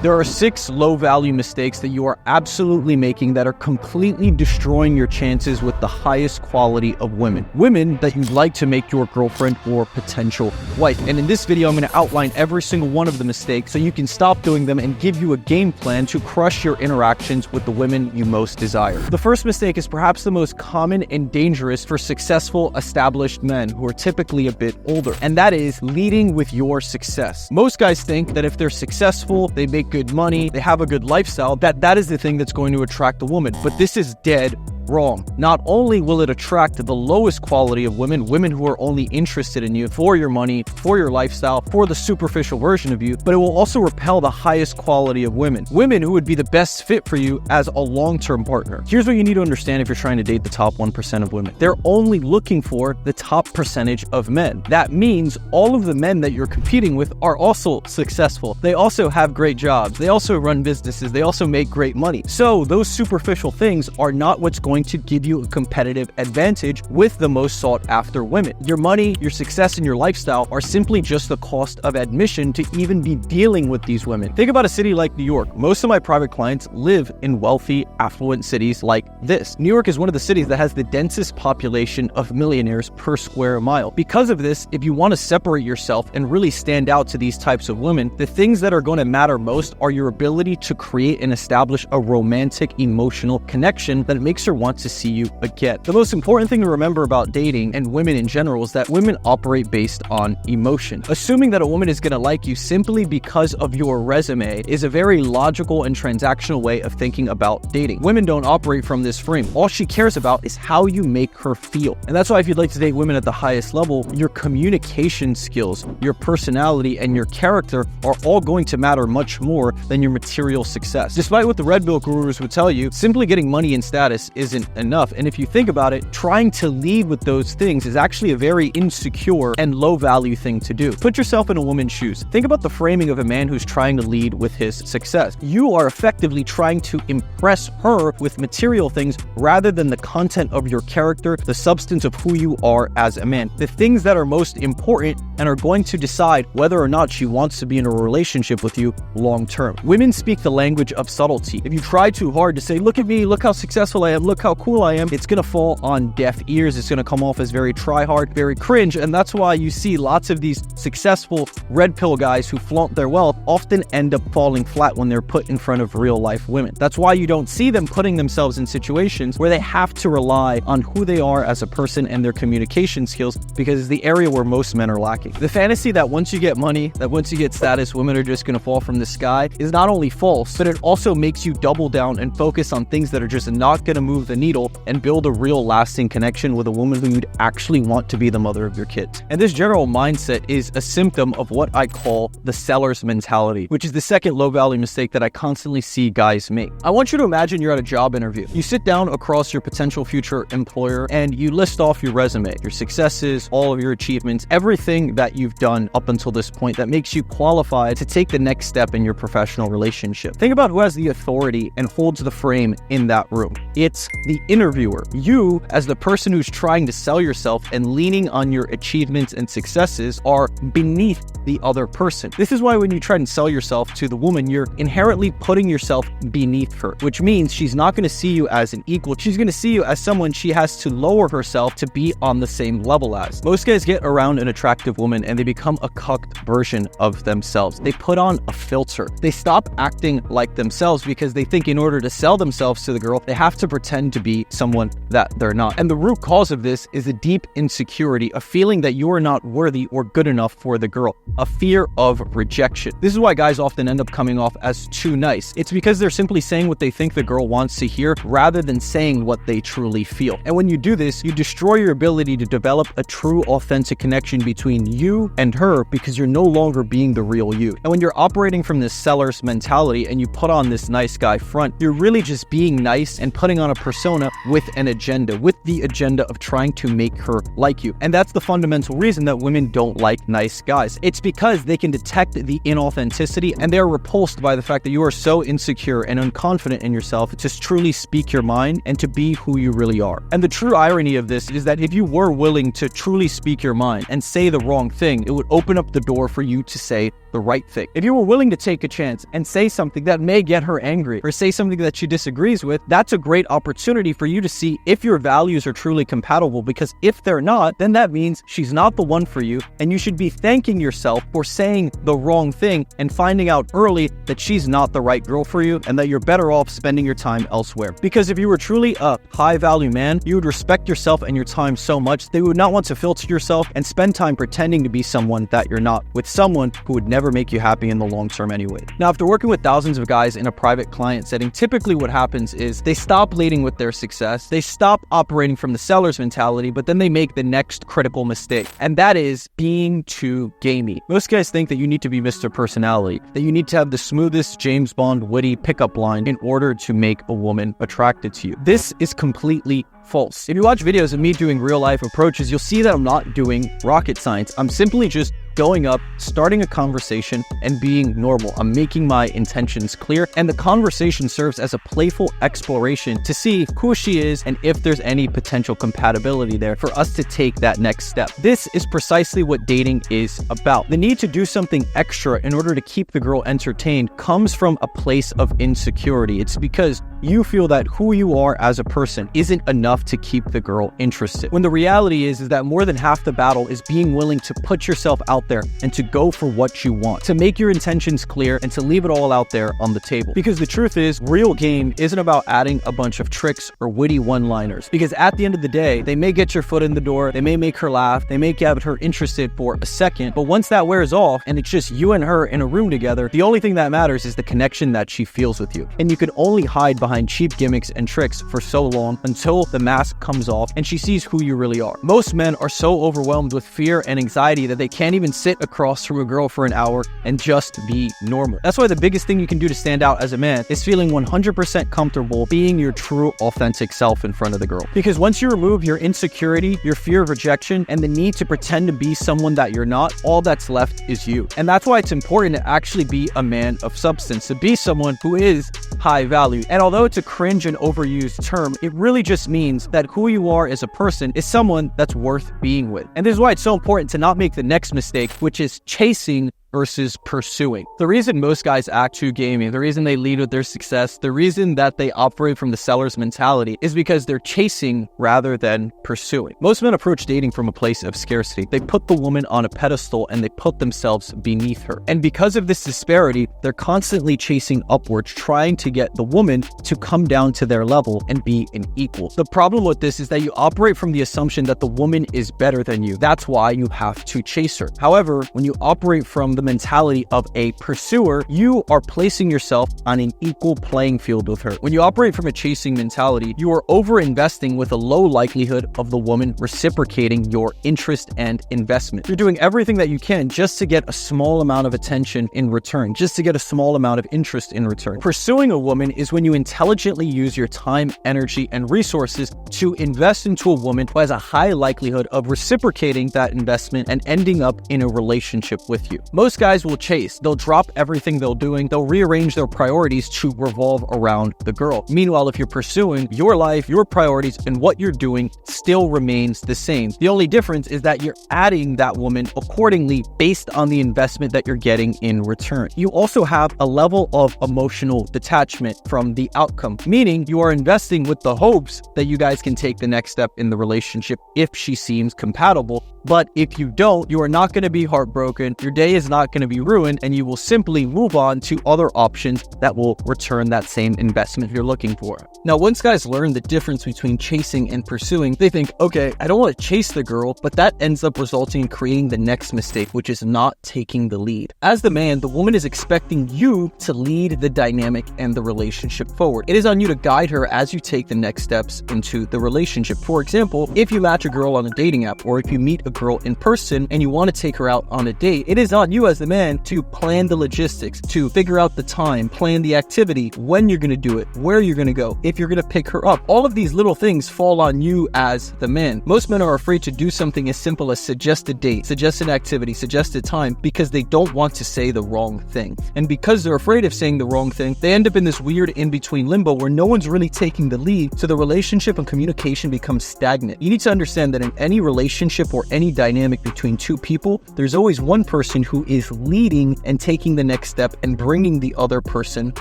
There are 6 low-value mistakes that you are absolutely making that are completely destroying your chances with the highest quality of women. Women that you'd like to make your girlfriend or potential wife. And in this video, I'm going to outline every single one of the mistakes so you can stop doing them and give you a game plan to crush your interactions with the women you most desire. The first mistake is perhaps the most common and dangerous for successful, established men who are typically a bit older, and that is leading with your success. Most guys think that if they're successful, they make good money, they have a good lifestyle, that is the thing that's going to attract a woman. But this is dead wrong. Not only will it attract the lowest quality of women who are only interested in you for your money, for your lifestyle, for the superficial version of you, but it will also repel the highest quality of women who would be the best fit for you as a long-term partner. Here's what you need to understand if you're trying to date the top 1% of women. They're only looking for the top percentage of men. That means all of the men that you're competing with are also successful. They also have great jobs. They also run businesses. They also make great money. So those superficial things are not what's going to give you a competitive advantage with the most sought after women. Your money, your success, and your lifestyle are simply just the cost of admission to even be dealing with these women. Think about a city like New York. Most of my private clients live in wealthy, affluent cities like this. New York is one of the cities that has the densest population of millionaires per square mile. Because of this, if you want to separate yourself and really stand out to these types of women, the things that are going to matter most are your ability to create and establish a romantic, emotional connection that makes her want to see you again. The most important thing to remember about dating and women in general is that women operate based on emotion. Assuming that a woman is going to like you simply because of your resume is a very logical and transactional way of thinking about dating. Women don't operate from this frame. All she cares about is how you make her feel. And that's why if you'd like to date women at the highest level, your communication skills, your personality, and your character are all going to matter much more than your material success. Despite what the Red Pill gurus would tell you, simply getting money and status isn't enough. And if you think about it, trying to lead with those things is actually a very insecure and low value thing to do. Put yourself in a woman's shoes. Think about the framing of a man who's trying to lead with his success. You are effectively trying to impress her with material things rather than the content of your character, the substance of who you are as a man. The things that are most important and are going to decide whether or not she wants to be in a relationship with you long term. Women speak the language of subtlety. If you try too hard to say, look at me, look how successful I am, look how cool I am, it's going to fall on deaf ears. It's going to come off as very try-hard, very cringe, and that's why you see lots of these successful red pill guys who flaunt their wealth often end up falling flat when they're put in front of real-life women. That's why you don't see them putting themselves in situations where they have to rely on who they are as a person and their communication skills, because it's the area where most men are lacking. The fantasy that once you get money, that once you get status, women are just going to fall from the sky is not only false, but it also makes you double down and focus on things that are just not going to move the needle and build a real lasting connection with a woman who you'd actually want to be the mother of your kids. And this general mindset is a symptom of what I call the seller's mentality, which is the second low value mistake that I constantly see guys make. I want you to imagine you're at a job interview. You sit down across your potential future employer and you list off your resume, your successes, all of your achievements, everything that you've done up until this point that makes you qualified to take the next step in your professional relationship. Think about who has the authority and holds the frame in that room. It's the interviewer. You, as the person who's trying to sell yourself and leaning on your achievements and successes, are beneath the other person. This is why when you try and sell yourself to the woman, you're inherently putting yourself beneath her, which means she's not going to see you as an equal. She's going to see you as someone she has to lower herself to be on the same level as. Most guys get around an attractive woman and they become a cucked version of themselves. They put on a filter. They stop acting like themselves because they think in order to sell themselves to the girl, they have to pretend to be someone that they're not. And the root cause of this is a deep insecurity, a feeling that you are not worthy or good enough for the girl, a fear of rejection. This is why guys often end up coming off as too nice. It's because they're simply saying what they think the girl wants to hear rather than saying what they truly feel. And when you do this, you destroy your ability to develop a true, authentic connection between you and her because you're no longer being the real you. And when you're operating from this seller's mentality and you put on this nice guy front, you're really just being nice and putting on a persona with an agenda, with the agenda of trying to make her like you. And that's the fundamental reason that women don't like nice guys. It's because they can detect the inauthenticity and they're repulsed by the fact that you are so insecure and unconfident in yourself to truly speak your mind and to be who you really are. And the true irony of this is that if you were willing to truly speak your mind and say the wrong thing, it would open up the door for you to say the right thing. If you were willing to take a chance and say something that may get her angry or say something that she disagrees with, that's a great opportunity for you to see if your values are truly compatible, because if they're not, then that means she's not the one for you, and you should be thanking yourself for saying the wrong thing and finding out early that she's not the right girl for you and that you're better off spending your time elsewhere. Because if you were truly a high-value man, you would respect yourself and your time so much that you would not want to filter yourself and spend time pretending to be someone that you're not, with someone who would never make you happy in the long term anyway. Now, after working with thousands of guys in a private client setting, typically what happens is they stop leading with their success, they stop operating from the seller's mentality, but then they make the next critical mistake, and that is being too gamey. Most guys think that you need to be Mr. Personality, that you need to have the smoothest James Bond witty pickup line in order to make a woman attracted to you. This is completely false. If you watch videos of me doing real life approaches, you'll see that I'm not doing rocket science. I'm simply just going up, starting a conversation, and being normal. I'm making my intentions clear, and the conversation serves as a playful exploration to see who she is and if there's any potential compatibility there for us to take that next step. This is precisely what dating is about. The need to do something extra in order to keep the girl entertained comes from a place of insecurity. It's because you feel that who you are as a person isn't enough to keep the girl interested. When the reality is that more than half the battle is being willing to put yourself out there and to go for what you want, to make your intentions clear and to leave it all out there on the table. Because the truth is, real game isn't about adding a bunch of tricks or witty one-liners. Because at the end of the day, they may get your foot in the door, they may make her laugh, they may get her interested for a second, but once that wears off and it's just you and her in a room together, the only thing that matters is the connection that she feels with you. And you can only hide behind cheap gimmicks and tricks for so long until the mask comes off and she sees who you really are. Most men are so overwhelmed with fear and anxiety that they can't even sit across from a girl for an hour and just be normal. That's why the biggest thing you can do to stand out as a man is feeling 100% comfortable being your true, authentic self in front of the girl. Because once you remove your insecurity, your fear of rejection, and the need to pretend to be someone that you're not, all that's left is you. And that's why it's important to actually be a man of substance, to be someone who is high value. And although it's a cringe and overused term, it really just means that who you are as a person is someone that's worth being with. And this is why it's so important to not make the next mistake, which is chasing versus pursuing. The reason most guys act too gamey, the reason they lead with their success, the reason that they operate from the seller's mentality is because they're chasing rather than pursuing. Most men approach dating from a place of scarcity. They put the woman on a pedestal and they put themselves beneath her. And because of this disparity, they're constantly chasing upwards, trying to get the woman to come down to their level and be an equal. The problem with this is that you operate from the assumption that the woman is better than you. That's why you have to chase her. However, when you operate from the mentality of a pursuer, you are placing yourself on an equal playing field with her. When you operate from a chasing mentality, you are over-investing with a low likelihood of the woman reciprocating your interest and investment. You're doing everything that you can just to get a small amount of attention in return, just to get a small amount of interest in return. Pursuing a woman is when you intelligently use your time, energy, and resources to invest into a woman who has a high likelihood of reciprocating that investment and ending up in a relationship with you. Most guys will chase. They'll drop everything they're doing. They'll rearrange their priorities to revolve around the girl. Meanwhile, if you're pursuing, your life, your priorities, and what you're doing still remains the same. The only difference is that you're adding that woman accordingly based on the investment that you're getting in return. You also have a level of emotional detachment from the outcome, meaning you are investing with the hopes that you guys can take the next step in the relationship if she seems compatible. But if you don't, you are not going to be heartbroken, your day is not going to be ruined, and you will simply move on to other options that will return that same investment you're looking for. Now, once guys learn the difference between chasing and pursuing, they think, okay, I don't want to chase the girl, but that ends up resulting in creating the next mistake, which is not taking the lead. As the man, the woman is expecting you to lead the dynamic and the relationship forward. It is on you to guide her as you take the next steps into the relationship. For example, if you match a girl on a dating app, or if you meet a girl in person and you want to take her out on a date, it is on you as the man to plan the logistics, to figure out the time, plan the activity, when you're going to do it, where you're going to go, if you're going to pick her up. All of these little things fall on you as the man. Most men are afraid to do something as simple as suggest a date, suggest an activity, suggest a time, because they don't want to say the wrong thing. And because they're afraid of saying the wrong thing, they end up in this weird in-between limbo where no one's really taking the lead, so the relationship and communication becomes stagnant. You need to understand that in any relationship or any dynamic between two people, there's always one person who is leading and taking the next step and bringing the other person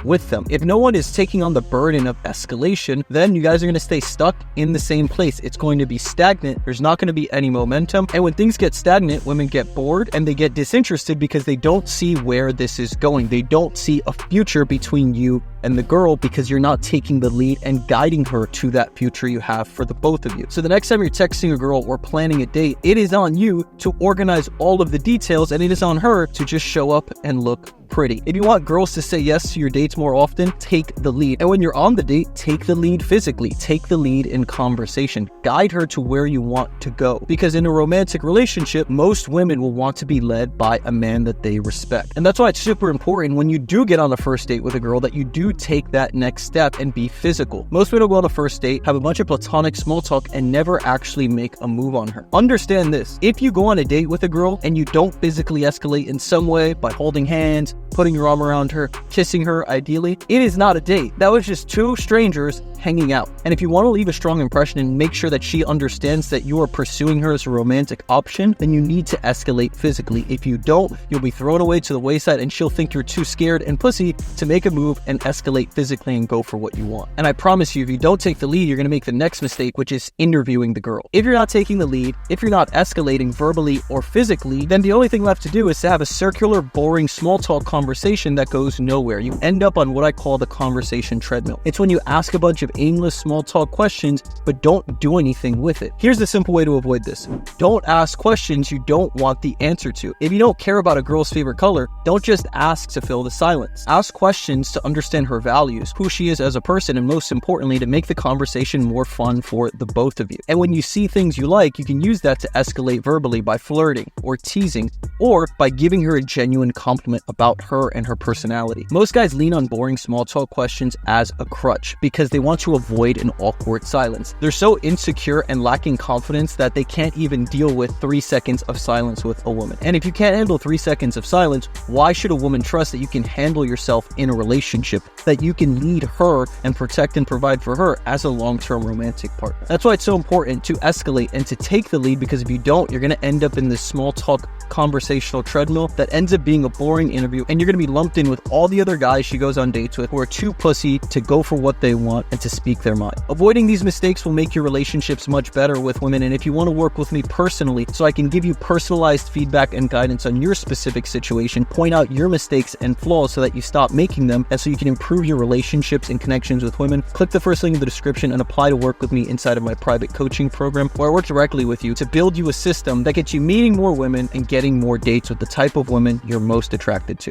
with them. If no one is taking on the burden of escalation, then you guys are going to stay stuck in the same place. It's going to be stagnant. There's not going to be any momentum. And when things get stagnant, women get bored and they get disinterested because they don't see where this is going. They don't see a future between you and the girl because you're not taking the lead and guiding her to that future you have for the both of you. So the next time you're texting a girl or planning a date, it is on you to organize all of the details, and it is on her to just show up and look pretty. If you want girls to say yes to your dates more often, take the lead. And when you're on the date, take the lead physically. Take the lead in conversation. Guide her to where you want to go. Because in a romantic relationship, most women will want to be led by a man that they respect. And that's why it's super important when you do get on a first date with a girl that you do take that next step and be physical. Most women will go on a first date, have a bunch of platonic small talk, and never actually make a move on her. Understand this. If you go on a date with a girl and you don't physically escalate in some way by holding hands, putting your arm around her, kissing her ideally, it is not a date. That was just two strangers hanging out. And if you want to leave a strong impression and make sure that she understands that you are pursuing her as a romantic option, then you need to escalate physically. If you don't, you'll be thrown away to the wayside and she'll think you're too scared and pussy to make a move and escalate physically and go for what you want. And I promise you, if you don't take the lead, you're going to make the next mistake, which is interviewing the girl. If you're not taking the lead, if you're not escalating verbally or physically, then the only thing left to do is to have a circular, boring, small talk conversation that goes nowhere. You end up on what I call the conversation treadmill. It's when you ask a bunch of aimless small talk questions, but don't do anything with it. Here's the simple way to avoid this. Don't ask questions you don't want the answer to. If you don't care about a girl's favorite color, don't just ask to fill the silence. Ask questions to understand her values, who she is as a person, and most importantly, to make the conversation more fun for the both of you. And when you see things you like, you can use that to escalate verbally by flirting or teasing, or by giving her a genuine compliment about her and her personality. Most guys lean on boring small talk questions as a crutch because they want to avoid an awkward silence. They're so insecure and lacking confidence that they can't even deal with 3 seconds of silence with a woman. And if you can't handle 3 seconds of silence, why should a woman trust that you can handle yourself in a relationship, that you can lead her and protect and provide for her as a long-term romantic partner? That's why it's so important to escalate and to take the lead, because if you don't, you're going to end up in this small talk conversational treadmill that ends up being a boring interview, and you're going to be lumped in with all the other guys she goes on dates with who are too pussy to go for what they want and to speak their mind. Avoiding these mistakes will make your relationships much better with women, and if you want to work with me personally so I can give you personalized feedback and guidance on your specific situation, point out your mistakes and flaws so that you stop making them, and so you can improve your relationships and connections with women, click the first link in the description and apply to work with me inside of my private coaching program, where I work directly with you to build you a system that gets you meeting more women and getting more dates with the type of women you're most attracted to.